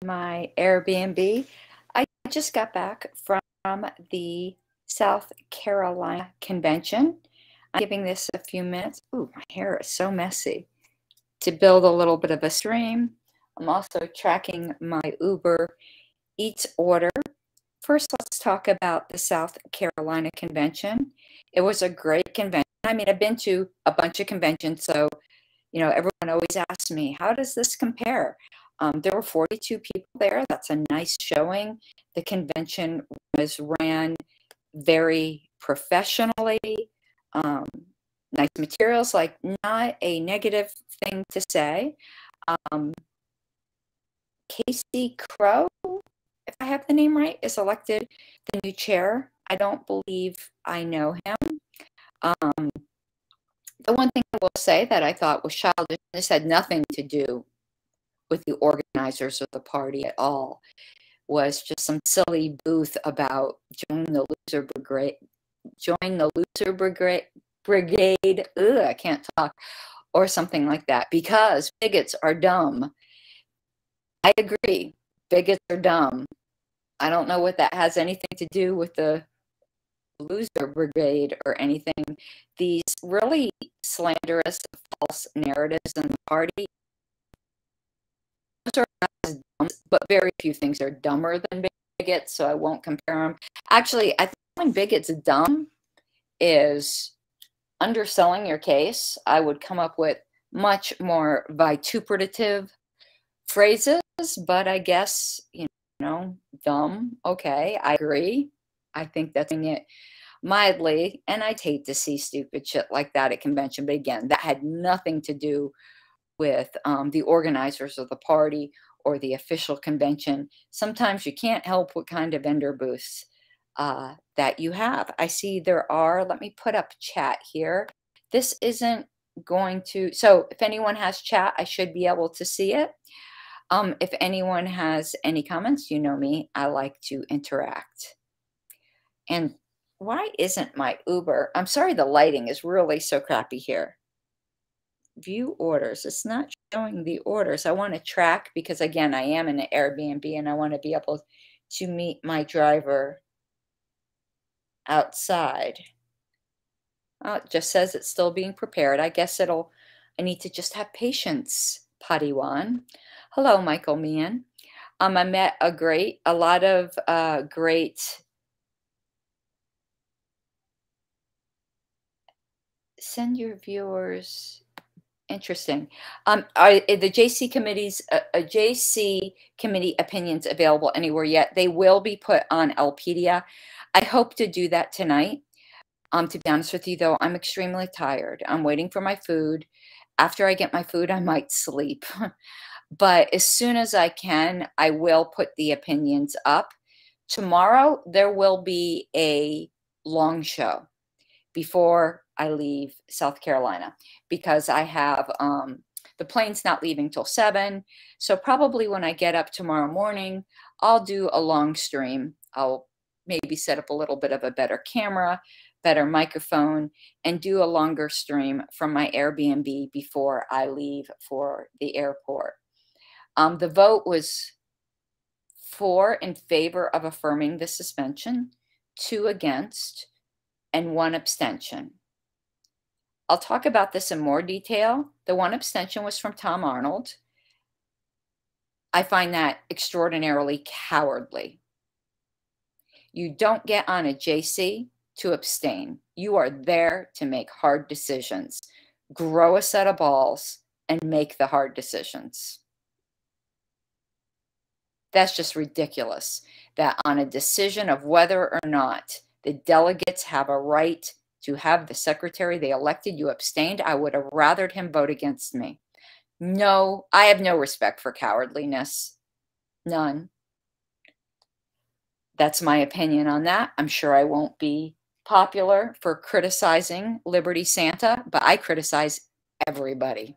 my Airbnb. I just got back from the South Carolina convention. I'm giving this a few minutes. Ooh, my hair is so messy. To build a little bit of a stream. I'm also tracking my Uber Eats order. First, let's talk about the South Carolina convention. It was a great convention. I mean, I've been to a bunch of conventions, so everyone always asks me, how does this compare? There were 42 people there. That's a nice showing. The convention was ran very professionally. Nice materials, like not a negative thing to say. Casey Crow, if I have the name right, is elected the new chair. I don't believe I know him. The one thing I will say that I thought was childish, this had nothing to do with the organizers of the party at all, was just some silly booth about join the loser brigade. Ugh, I can't talk, or something like that, because bigots are dumb. I agree, bigots are dumb. I don't know what that has anything to do with the loser brigade or anything. These really slanderous, false narratives in the party, those are not as dumb, but very few things are dumber than bigots, so I won't compare them. Actually, I think calling bigots dumb is underselling your case. I would come up with much more vituperative phrases, but I guess, dumb. Okay, I agree. I think that's it mildly, and I'd hate to see stupid shit like that at convention. But again, that had nothing to do with the organizers of the party or the official convention. Sometimes you can't help what kind of vendor booths that you have. I see there are, let me put up chat here. This isn't going to, so if anyone has chat, I should be able to see it. If anyone has any comments, you know me, I like to interact. And why isn't my Uber? I'm sorry, the lighting is really so crappy here. View orders. It's not showing the orders. I want to track because, again, I am in an Airbnb and I want to be able to meet my driver outside. Oh, it just says it's still being prepared. I guess I need to just have patience, Padiwan. Hello, Michael Meehan. I met a lot of great, send your viewers, interesting. Are the JC committee opinions available anywhere yet? They will be put on Elpedia. I hope to do that tonight. To be honest with you, though, I'm extremely tired. I'm waiting for my food. After I get my food, I might sleep. But as soon as I can, I will put the opinions up. Tomorrow, there will be a long show before I leave South Carolina, because I have the plane's not leaving till 7. So probably when I get up tomorrow morning, I'll do a long stream. I'll maybe set up a little bit of a better camera, better microphone, and do a longer stream from my Airbnb before I leave for the airport. The vote was 4 in favor of affirming the suspension, 2 against, and 1 abstention. I'll talk about this in more detail. The 1 abstention was from Tom Arnold. I find that extraordinarily cowardly. You don't get on a JC to abstain. You are there to make hard decisions. Grow a set of balls and make the hard decisions. That's just ridiculous, that on a decision of whether or not the delegates have a right to have the secretary they elected, you abstained. I would have rathered him vote against me. No, I have no respect for cowardliness. None. That's my opinion on that. I'm sure I won't be popular for criticizing Liberty Santa, but I criticize everybody.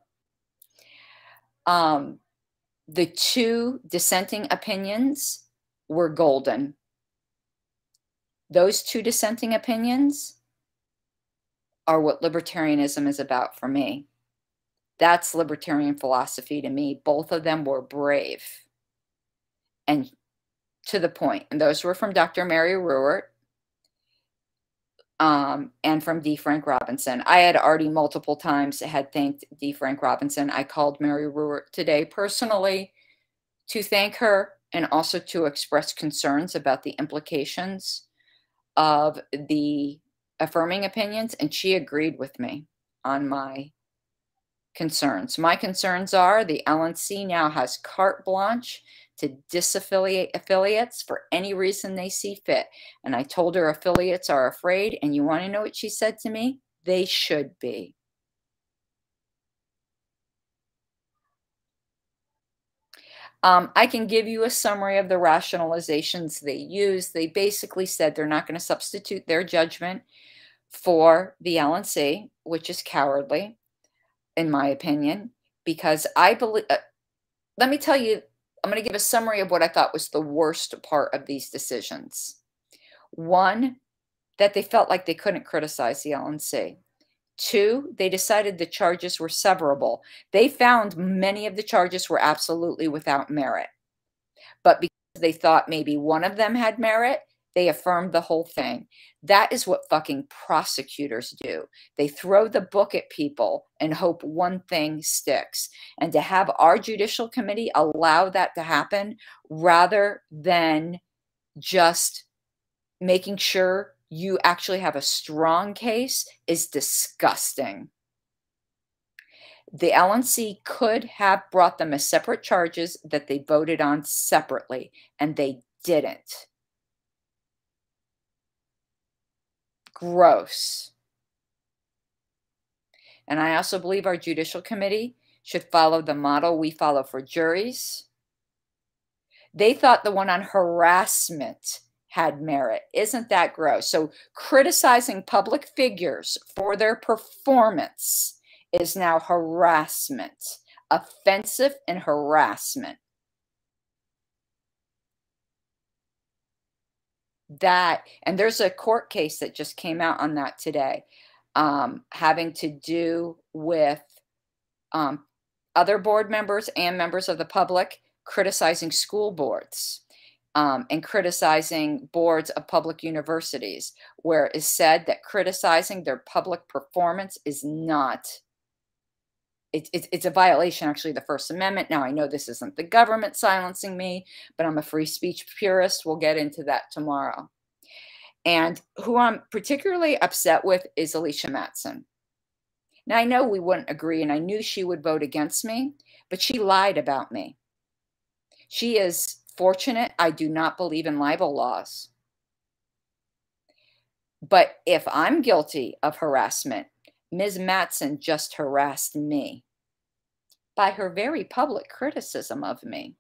The 2 dissenting opinions were golden. Those 2 dissenting opinions are what libertarianism is about for me. That's libertarian philosophy to me. Both of them were brave. and to the point. And those were from Dr. Mary Ruwart, and from D. Frank Robinson. I had already multiple times had thanked D. Frank Robinson. I called Mary Ruwart today personally to thank her and also to express concerns about the implications of the affirming opinions, and she agreed with me on my concerns. My concerns are the LNC now has carte blanche to disaffiliate affiliates for any reason they see fit. And I told her affiliates are afraid, and you want to know what she said to me? They should be. I can give you a summary of the rationalizations they use. They basically said they're not going to substitute their judgment for the LNC, which is cowardly, in my opinion, because I believe, let me tell you, I'm going to give a summary of what I thought was the worst part of these decisions. One, that they felt like they couldn't criticize the LNC. Two, they decided the charges were severable. They found many of the charges were absolutely without merit. But because they thought maybe one of them had merit, they affirmed the whole thing. That is what fucking prosecutors do. They throw the book at people and hope one thing sticks. And to have our judicial committee allow that to happen rather than just making sure you actually have a strong case is disgusting. The LNC could have brought them as separate charges that they voted on separately, and they didn't. Gross. And I also believe our judicial committee should follow the model we follow for juries. They thought the one on harassment had merit. Isn't that gross? So criticizing public figures for their performance is now harassment, offensive and harassment. That, and there's a court case that just came out on that today, having to do with other board members and members of the public criticizing school boards. And criticizing boards of public universities, where it is said that criticizing their public performance is not, it's a violation, actually, of the First Amendment. Now, I know this isn't the government silencing me, but I'm a free speech purist. We'll get into that tomorrow. And who I'm particularly upset with is Alicia Matson. Now, I know we wouldn't agree, and I knew she would vote against me, but she lied about me. She is fortunate I do not believe in libel laws. But if I'm guilty of harassment, Ms. Matson just harassed me by her very public criticism of me.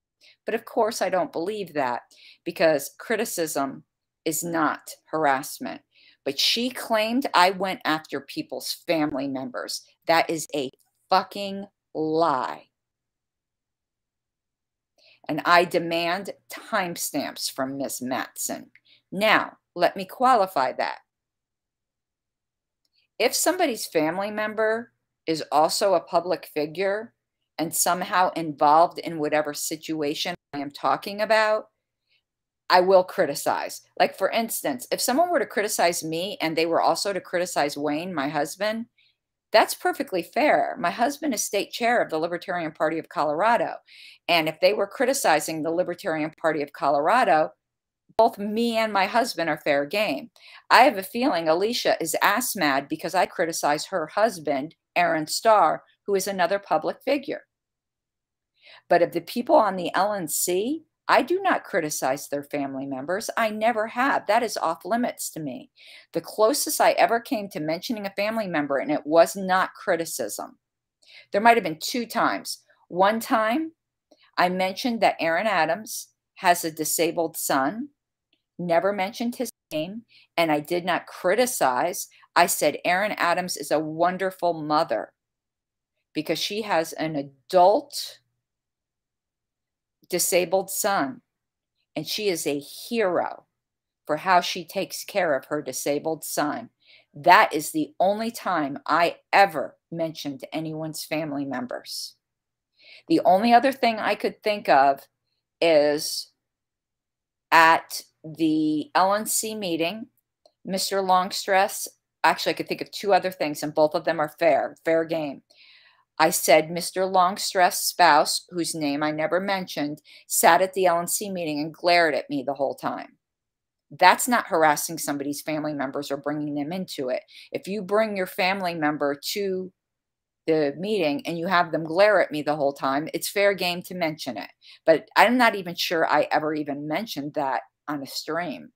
But of course, I don't believe that, because criticism is not harassment. But she claimed I went after people's family members. That is a fucking lie. And I demand timestamps from Ms. Matson. Now, let me qualify that. If somebody's family member is also a public figure and somehow involved in whatever situation I am talking about, I will criticize. Like, for instance, if someone were to criticize me and they were also to criticize Wayne, my husband, that's perfectly fair. My husband is state chair of the Libertarian Party of Colorado. And if they were criticizing the Libertarian Party of Colorado, both me and my husband are fair game. I have a feeling Alicia is ass mad because I criticize her husband, Aaron Starr, who is another public figure. But of the people on the LNC, I do not criticize their family members. I never have. That is off limits to me. The closest I ever came to mentioning a family member, and it was not criticism. There might have been two times. One time, I mentioned that Aaron Adams has a disabled son, never mentioned his name, and I did not criticize. I said Aaron Adams is a wonderful mother because she has an adult disabled son, and she is a hero for how she takes care of her disabled son. That is the only time I ever mentioned anyone's family members. The only other thing I could think of is at the LNC meeting, Mr. Longstress, actually, I could think of two other things, and both of them are fair game. I said Mr. Longstress' spouse, whose name I never mentioned, sat at the LNC meeting and glared at me the whole time. That's not harassing somebody's family members or bringing them into it. If you bring your family member to the meeting and you have them glare at me the whole time, it's fair game to mention it. But I'm not even sure I ever even mentioned that on a stream.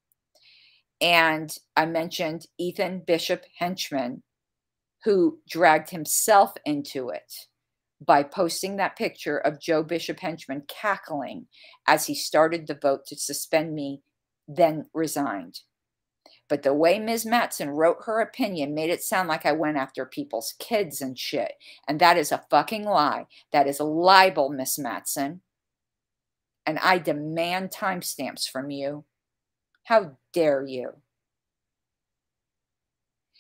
And I mentioned Ethan Bishop Henchman, who dragged himself into it by posting that picture of Joe Bishop Henchman cackling as he started the vote to suspend me, then resigned. But the way Ms. Matson wrote her opinion made it sound like I went after people's kids and shit. And that is a fucking lie. That is a libel, Ms. Matson. And I demand timestamps from you. How dare you?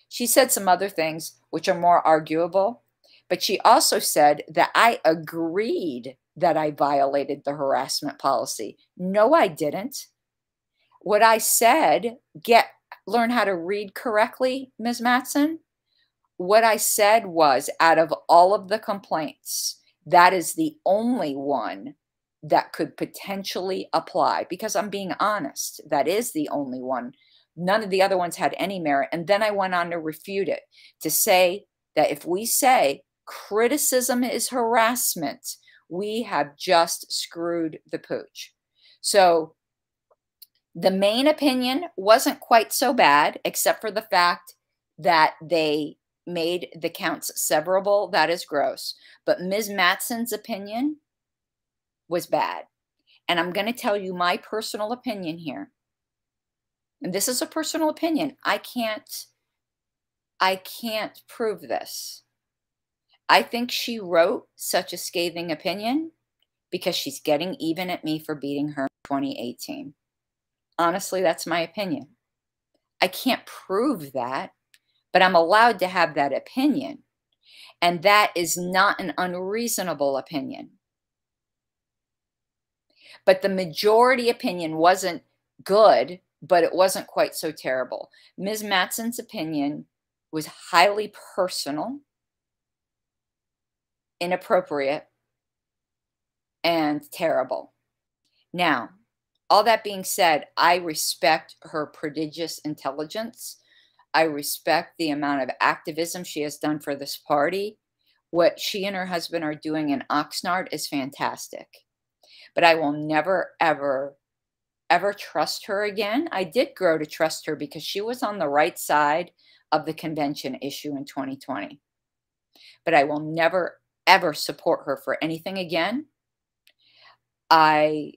She said some other things which are more arguable, but she also said that I agreed that I violated the harassment policy. No, I didn't. What I said, learn how to read correctly, Ms. Matson. What I said was, out of all of the complaints, that is the only one that could potentially apply, because I'm being honest. That is the only one. None of the other ones had any merit. And then I went on to refute it, to say that if we say criticism is harassment, we have just screwed the pooch. So the main opinion wasn't quite so bad, except for the fact that they made the counts severable. That is gross. But Ms. Matson's opinion was bad. And I'm going to tell you my personal opinion here. And this is a personal opinion. I can't prove this. I think she wrote such a scathing opinion because she's getting even at me for beating her in 2018. Honestly, that's my opinion. I can't prove that, but I'm allowed to have that opinion. And that is not an unreasonable opinion. But the majority opinion wasn't good, but it wasn't quite so terrible. Ms. Matson's opinion was highly personal, inappropriate, and terrible. Now, all that being said, I respect her prodigious intelligence. I respect the amount of activism she has done for this party. What she and her husband are doing in Oxnard is fantastic. But I will never, ever, ever trust her again. I did grow to trust her because she was on the right side of the convention issue in 2020. But I will never, ever support her for anything again. I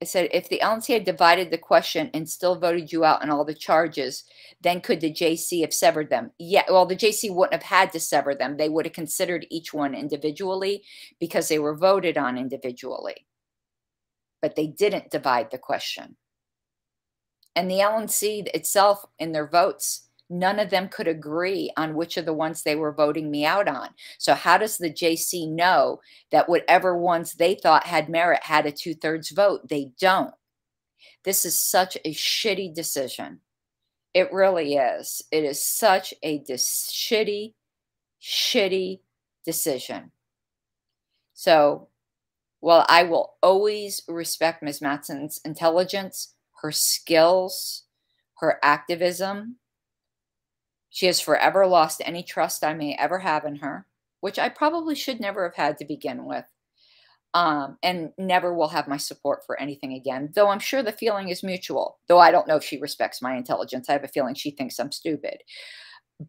said, if the LNC had divided the question and still voted you out on all the charges, then could the JC have severed them? Yeah, well, the JC wouldn't have had to sever them. They would have considered each one individually because they were voted on individually. But they didn't divide the question. And the LNC itself, in their votes, none of them could agree on which of the ones they were voting me out on. So how does the JC know that whatever ones they thought had merit had a 2/3 vote? They don't. This is such a shitty decision. It really is. It is such a shitty decision. So, well, I will always respect Ms. Matson's intelligence, her skills, her activism. She has forever lost any trust I may ever have in her, which I probably should never have had to begin with, and never will have my support for anything again, though I'm sure the feeling is mutual, though I don't know if she respects my intelligence. I have a feeling she thinks I'm stupid,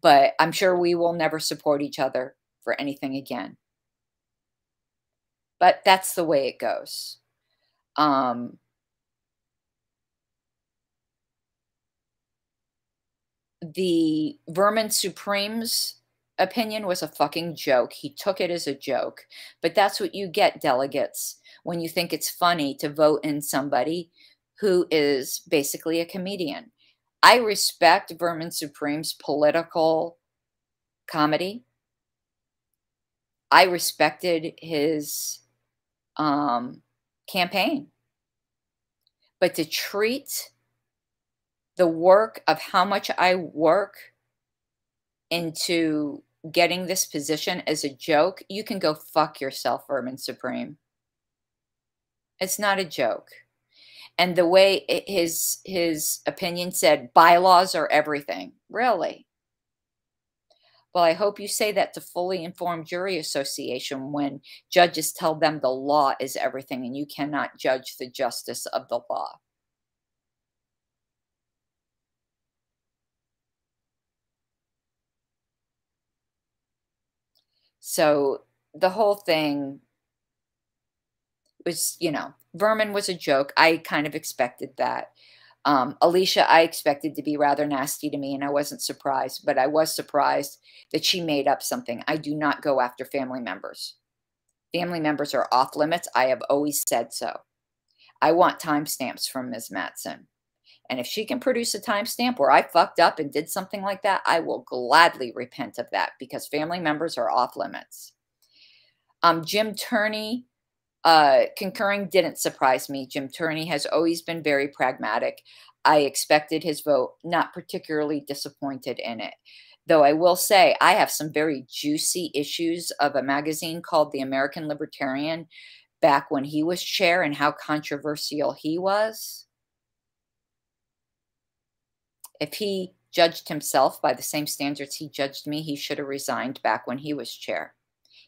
but I'm sure we will never support each other for anything again. But that's the way it goes. The Vermin Supreme's opinion was a fucking joke. He took it as a joke. But that's what you get, delegates, when you think it's funny to vote in somebody who is basically a comedian. I respect Vermin Supreme's political comedy. I respected his campaign. But to treat the work of how much I work into getting this position as a joke, you can go fuck yourself, Vermin Supreme. It's not a joke. And the way his opinion said, bylaws are everything. Really? Well, I hope you say that to Fully Informed Jury Association when judges tell them the law is everything and you cannot judge the justice of the law. So the whole thing was, Vermin was a joke. I kind of expected that. Alicia, I expected to be rather nasty to me, and I wasn't surprised, but I was surprised that she made up something. I do not go after family members. Family members are off limits. I have always said so. I want timestamps from Ms. Matson. And if she can produce a timestamp where I fucked up and did something like that, I will gladly repent of that because family members are off limits. Jim Turney, concurring didn't surprise me. Jim Turney has always been very pragmatic. I expected his vote, not particularly disappointed in it. Though I will say I have some very juicy issues of a magazine called The American Libertarian back when he was chair and how controversial he was. If he judged himself by the same standards he judged me, he should have resigned back when he was chair.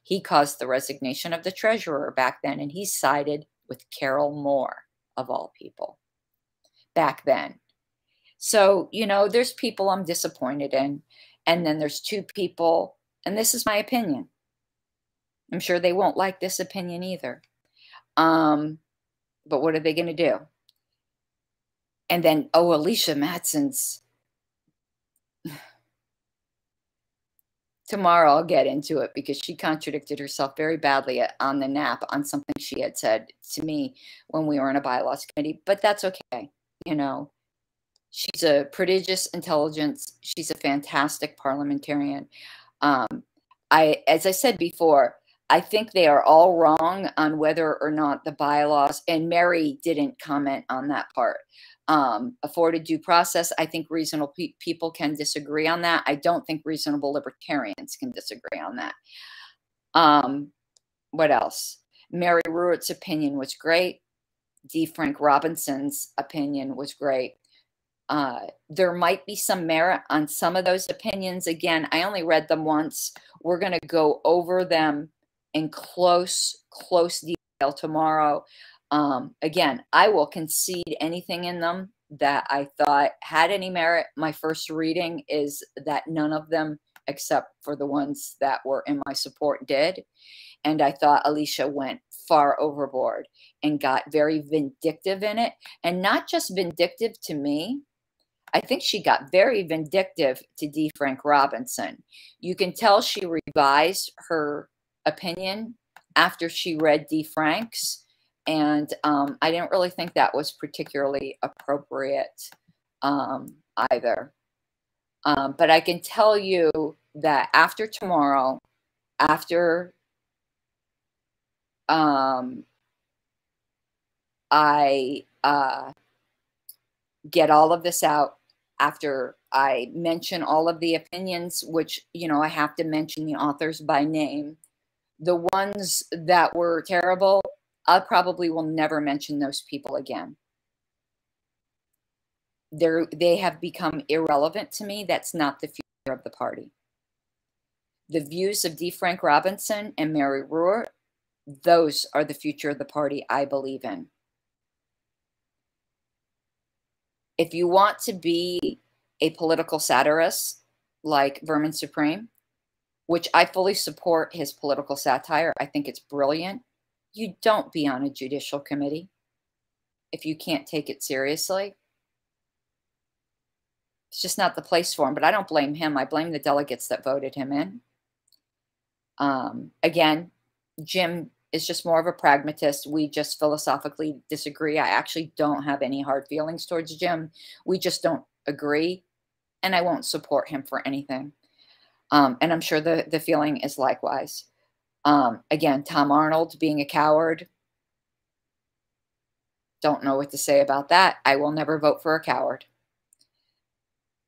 He caused the resignation of the treasurer back then, and he sided with Carol Moore, of all people, back then. So, there's people I'm disappointed in, and then there's two people, and this is my opinion. I'm sure they won't like this opinion either. But what are they going to do? And then, Alicia Matson's. Tomorrow I'll get into it because she contradicted herself very badly on the nap on something she had said to me when we were in a bylaws committee, but that's okay. She's a prodigious intelligence. She's a fantastic parliamentarian. As I said before, I think they are all wrong on whether or not the bylaws, and Mary didn't comment on that part. Afforded due process. I think reasonable people can disagree on that. I don't think reasonable libertarians can disagree on that. What else? Mary Ruett's opinion was great. D. Frank Robinson's opinion was great. There might be some merit on some of those opinions. Again, I only read them once. We're going to go over them in close detail tomorrow. Again, I will concede anything in them that I thought had any merit. My first reading is that none of them, except for the ones that were in my support, did. And I thought Alicia went far overboard and got very vindictive in it. And not just vindictive to me. I think she got very vindictive to D. Frank Robinson. You can tell she revised her opinion after she read D. Frank's. And I didn't really think that was particularly appropriate either. But I can tell you that after tomorrow, after I get all of this out, after I mention all of the opinions, which, I have to mention the authors by name, the ones that were terrible, I probably will never mention those people again. They have become irrelevant to me. That's not the future of the party. The views of D. Frank Robinson and Mary Ruett, those are the future of the party I believe in. If you want to be a political satirist like Vermin Supreme, which I fully support his political satire, I think it's brilliant. You don't be on a judicial committee if you can't take it seriously. It's just not the place for him, but I don't blame him. I blame the delegates that voted him in. Again, Jim is just more of a pragmatist. We just philosophically disagree. I actually don't have any hard feelings towards Jim. We just don't agree, and I won't support him for anything. And I'm sure the feeling is likewise. Again, Tom Arnold being a coward. Don't know what to say about that. I will never vote for a coward.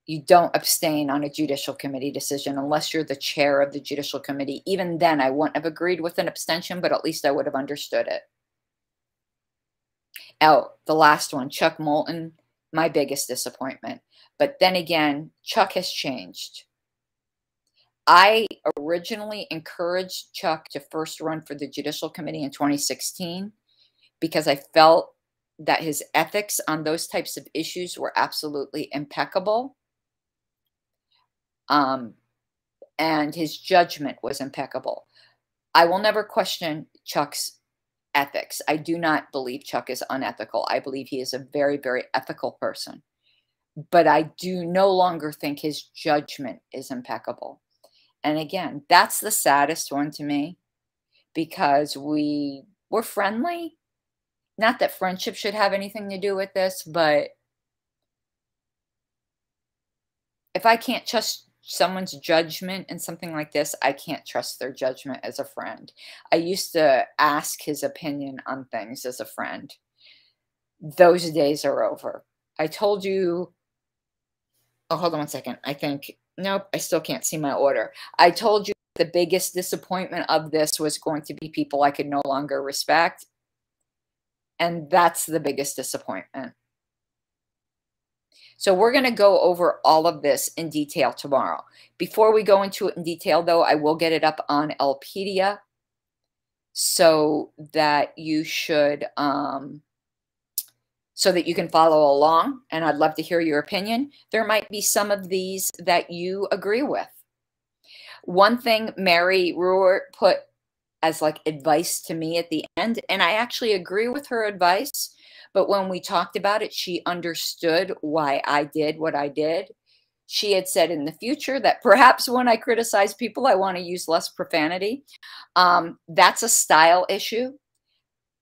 You don't abstain on a judicial committee decision unless you're the chair of the judicial committee. Even then, I wouldn't have agreed with an abstention, but at least I would have understood it. Oh, the last one, Chuck Moulton, my biggest disappointment. But then again, Chuck has changed. I originally encouraged Chuck to first run for the Judicial Committee in 2016 because I felt that his ethics on those types of issues were absolutely impeccable. And his judgment was impeccable. I will never question Chuck's ethics. I do not believe Chuck is unethical. I believe he is a very, very ethical person. But I do no longer think his judgment is impeccable. And again, that's the saddest one to me because we were friendly. Not that friendship should have anything to do with this, but if I can't trust someone's judgment in something like this, I can't trust their judgment as a friend. I used to ask his opinion on things as a friend. Those days are over. I told you, oh, hold on one second. I think, nope, I still can't see my order. I told you the biggest disappointment of this was going to be people I could no longer respect. And that's the biggest disappointment. So we're going to go over all of this in detail tomorrow. Before we go into it in detail, though, I will get it up on Lpedia so that you should, so that you can follow along. And I'd love to hear your opinion. There might be some of these that you agree with. One thing Mary Ruhr put as like advice to me at the end, and I actually agree with her advice. But when we talked about it, she understood why I did what I did. She had said in the future that perhaps when I criticize people, I want to use less profanity. That's a style issue.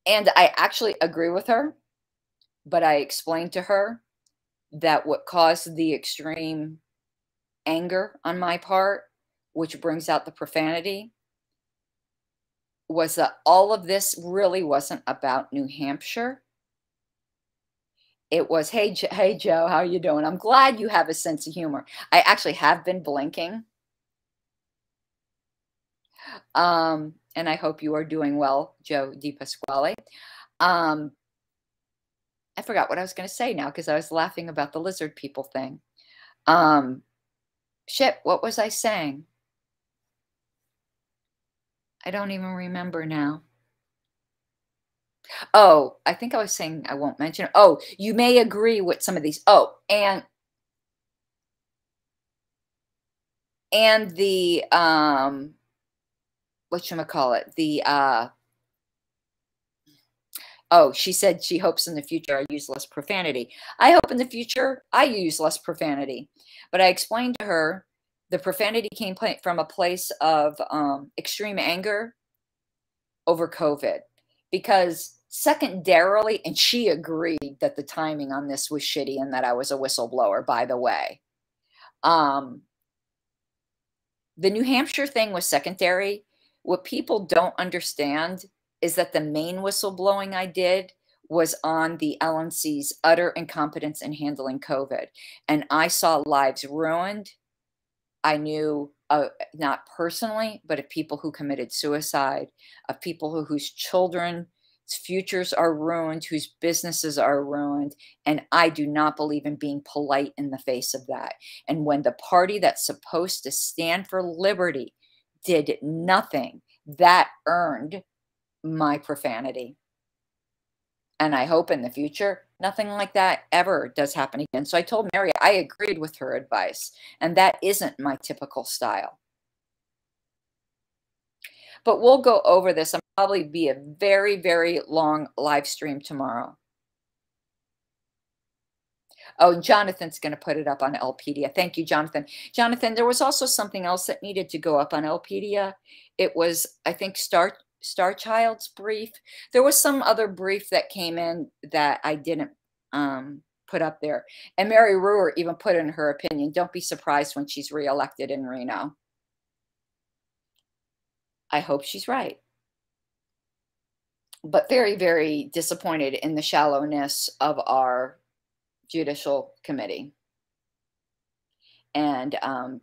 And I actually agree with her. But I explained to her that what caused the extreme anger on my part, which brings out the profanity, was that all of this really wasn't about New Hampshire. It was, hey, Joe, how are you doing? I'm glad you have a sense of humor. I actually have been blinking. And I hope you are doing well, Joe DiPasquale. I forgot what I was going to say now because I was laughing about the lizard people thing. Shit, what was I saying? I don't even remember now. Oh, I think I was saying I won't mention it. Oh, you may agree with some of these. Oh, and the whatchamacallit, the oh, she said she hopes in the future I use less profanity. I hope in the future I use less profanity. But I explained to her the profanity came from a place of extreme anger over COVID. Because secondarily, and she agreed that the timing on this was shitty and that I was a whistleblower, by the way. The New Hampshire thing was secondary. What people don't understand is that the main whistleblowing I did was on the LNC's utter incompetence in handling COVID. And I saw lives ruined. I knew, not personally, but of people who committed suicide, of people whose children's futures are ruined, whose businesses are ruined. And I do not believe in being polite in the face of that. And when the party that's supposed to stand for liberty did nothing, that earned my profanity. And I hope in the future, nothing like that ever does happen again. So I told Mary I agreed with her advice, and that isn't my typical style. But we'll go over this. I'll probably be a very, very long live stream tomorrow. Oh, Jonathan's going to put it up on Lpedia. Thank you, Jonathan. Jonathan, there was also something else that needed to go up on Lpedia. It was, I think, Star Child's brief. There was some other brief that came in that I didn't put up there. And Mary Ruhr even put in her opinion, don't be surprised when she's reelected in Reno. I hope she's right. but very, very disappointed in the shallowness of our judicial committee. And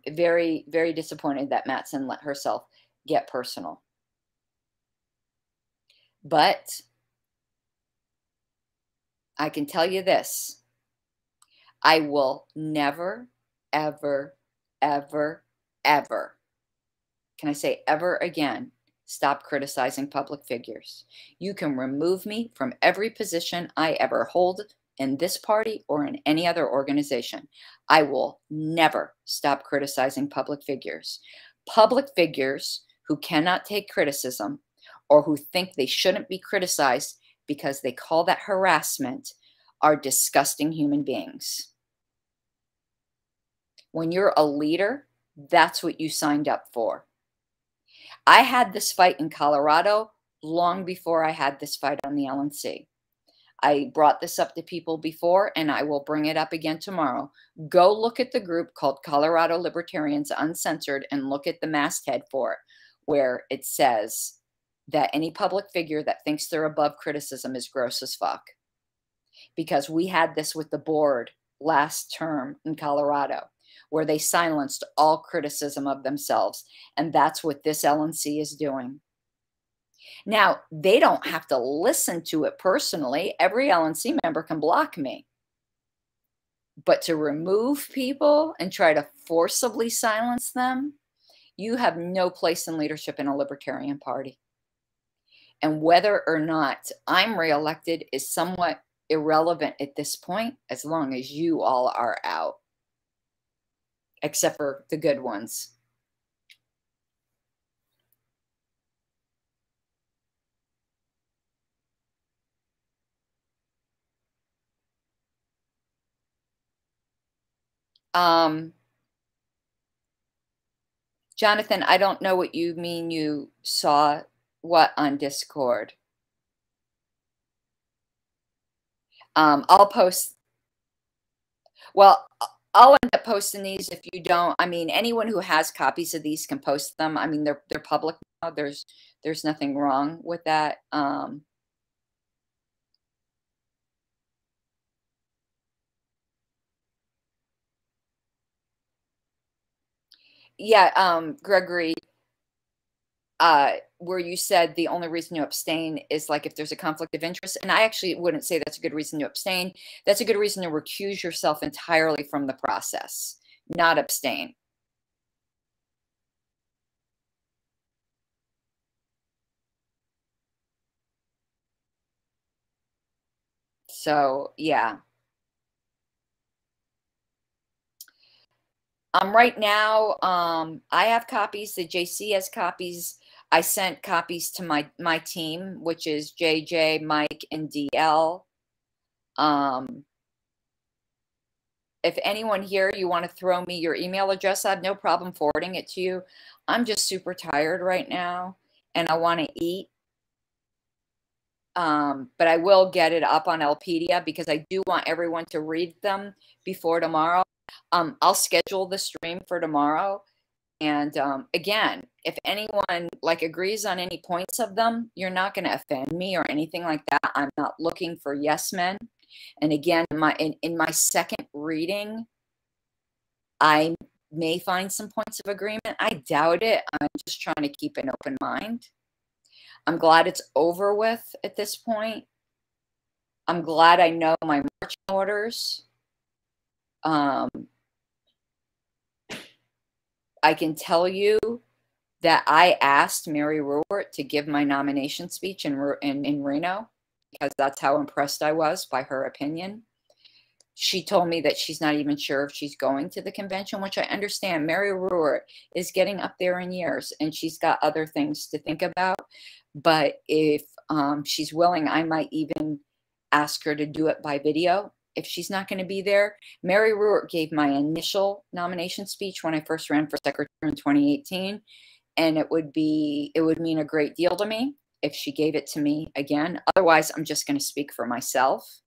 very, very disappointed that Matson let herself get personal. But I can tell you this, I will never, ever, ever, ever, can I say ever again, stop criticizing public figures. You can remove me from every position I ever hold in this party or in any other organization. I will never stop criticizing public figures. Public figures who cannot take criticism or who think they shouldn't be criticized because they call that harassment are disgusting human beings. When you're a leader, that's what you signed up for. I had this fight in Colorado long before I had this fight on the LNC. I brought this up to people before, and I will bring it up again tomorrow. Go look at the group called Colorado Libertarians Uncensored and look at the masthead for it, where it says that any public figure that thinks they're above criticism is gross as fuck. Because we had this with the board last term in Colorado, where they silenced all criticism of themselves. And that's what this LNC is doing. Now, they don't have to listen to it personally. Every LNC member can block me. But to remove people and try to forcibly silence them, you have no place in leadership in a libertarian party. And whether or not I'm reelected is somewhat irrelevant at this point, as long as you all are out, except for the good ones. Jonathan, I don't know what you mean you saw what on Discord. I'll post. Well, I'll end up posting these if you don't. I mean, anyone who has copies of these can post them. I mean, they're public now. There's nothing wrong with that. Yeah, Gregory, where you said the only reason you abstain is like if there's a conflict of interest. And I actually wouldn't say that's a good reason to abstain. That's a good reason to recuse yourself entirely from the process, not abstain. So, yeah. Right now, I have copies. The JC has copies. I sent copies to my team, which is JJ, Mike, and DL. If anyone here, you want to throw me your email address, I have no problem forwarding it to you. I'm just super tired right now, and I want to eat. But I will get it up on Elpedia because I do want everyone to read them before tomorrow. I'll schedule the stream for tomorrow. And again, if anyone like agrees on any points of them, you're not going to offend me or anything like that. I'm not looking for yes men. And again, in my second reading, I may find some points of agreement. I doubt it. I'm just trying to keep an open mind. I'm glad it's over with at this point. I'm glad I know my marching orders. I can tell you that I asked Mary Ruwart to give my nomination speech in Reno because that's how impressed I was by her opinion. She told me that she's not even sure if she's going to the convention, which I understand. Mary Ruwart is getting up there in years and she's got other things to think about. But if she's willing, I might even ask her to do it by video if she's not going to be there. Mary Ruwart gave my initial nomination speech when I first ran for secretary in 2018. And it would mean a great deal to me if she gave it to me again. Otherwise, I'm just going to speak for myself.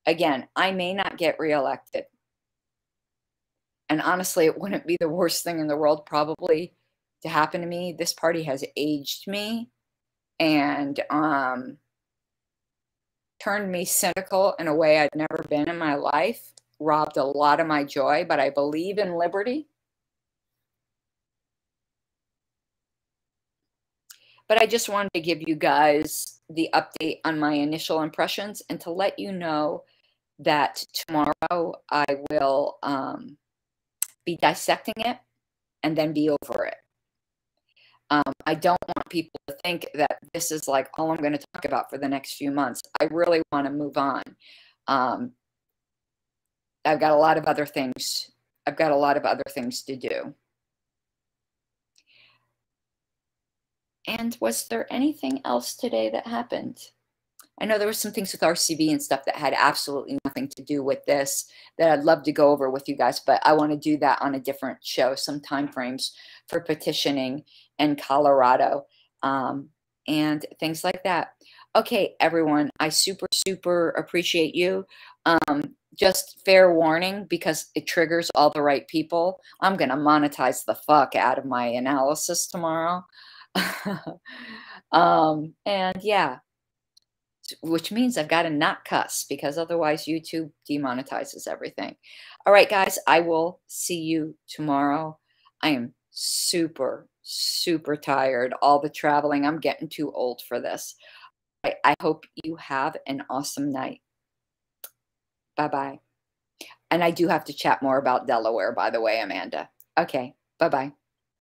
Again, I may not get reelected. And honestly, it wouldn't be the worst thing in the world probably to happen to me. This party has aged me. And turned me cynical in a way I'd never been in my life, robbed a lot of my joy, but I believe in liberty. But I just wanted to give you guys the update on my initial impressions and to let you know that tomorrow I will be dissecting it and then be over it. I don't want people to think that this is like all I'm going to talk about for the next few months. I really want to move on. I've got a lot of other things. I've got a lot of other things to do. And was there anything else today that happened? I know there were some things with RCB and stuff that had absolutely nothing to do with this that I'd love to go over with you guys, but I want to do that on a different show, some time frames for petitioning in Colorado and things like that. Okay, everyone, I super appreciate you. Just fair warning, because it triggers all the right people. I'm going to monetize the fuck out of my analysis tomorrow. And yeah, which means I've got to not cuss, because otherwise YouTube demonetizes everything. All right, guys, I will see you tomorrow. I am super tired. All the traveling, I'm getting too old for this. I hope you have an awesome night. Bye-bye. And I do have to chat more about Delaware, by the way, Amanda. Okay, bye-bye.